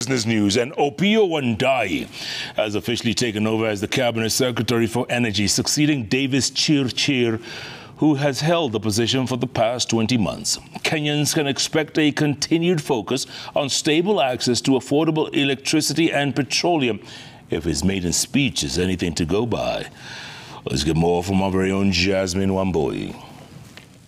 Business news, and Opiyo Wandayi has officially taken over as the Cabinet Secretary for Energy, succeeding Davis Chirchir, who has held the position for the past 20 months. Kenyans can expect a continued focus on stable access to affordable electricity and petroleum if his maiden speech is anything to go by. Let's get more from our very own Jasmine Wandayi.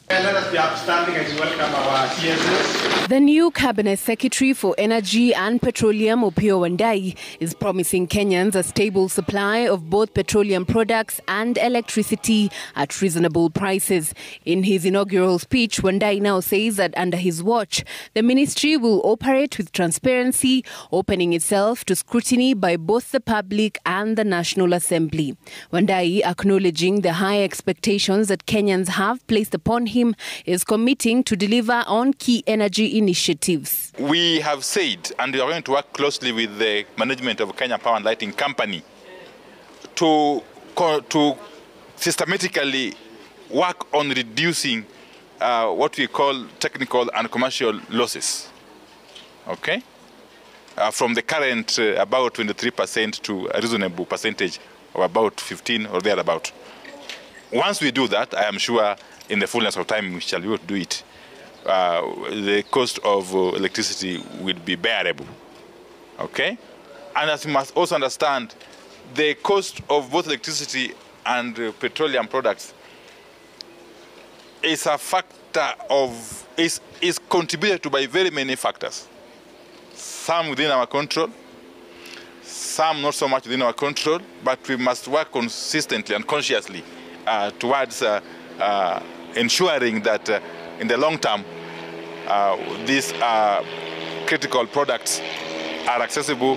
Let us be upstanding as we welcome our CSS. The new Cabinet Secretary for Energy and Petroleum, Opiyo Wandayi, is promising Kenyans a stable supply of both petroleum products and electricity at reasonable prices. In his inaugural speech, Wandayi now says that under his watch, the ministry will operate with transparency, opening itself to scrutiny by both the public and the National Assembly. Wandayi, acknowledging the high expectations that Kenyans have placed upon him, is committing to deliver on key energy initiatives. We have said, and we are going to work closely with the management of Kenya Power and Lighting Company to systematically work on reducing what we call technical and commercial losses. Okay? From the current about 23% to a reasonable percentage of about 15 or thereabout. Once we do that, I am sure in the fullness of time we shall be able to do it. The cost of electricity will be bearable. Okay? And as you must also understand, the cost of both electricity and petroleum products is a factor of, is contributed to by very many factors. Some within our control, some not so much within our control, but we must work consistently and consciously towards ensuring that in the long term, these critical products are accessible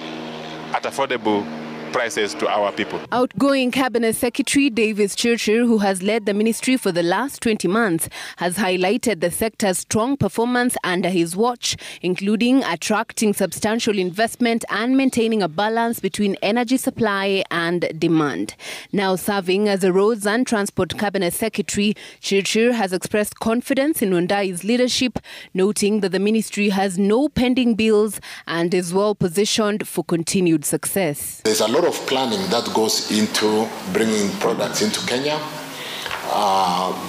at affordable prices to our people. Outgoing Cabinet Secretary Davis Chirchir, who has led the ministry for the last 20 months, has highlighted the sector's strong performance under his watch, including attracting substantial investment and maintaining a balance between energy supply and demand. Now serving as a Roads and Transport Cabinet Secretary, Chirchir has expressed confidence in Wandayi's leadership, noting that the ministry has no pending bills and is well positioned for continued success. There's a lot of planning that goes into bringing products into Kenya,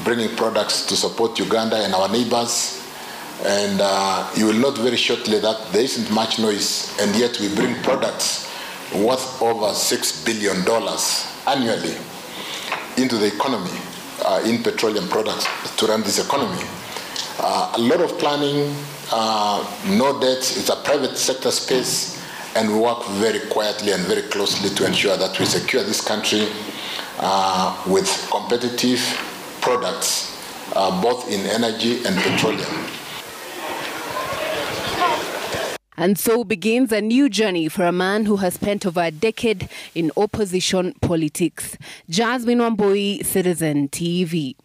bringing products to support Uganda and our neighbors. And you will note very shortly that there isn't much noise, and yet we bring products worth over $6 billion annually into the economy, in petroleum products to run this economy. A lot of planning, no debt, it's a private sector space. And we work very quietly and very closely to ensure that we secure this country with competitive products, both in energy and petroleum. And so begins a new journey for a man who has spent over a decade in opposition politics. Jasmine Wandayi, Citizen TV.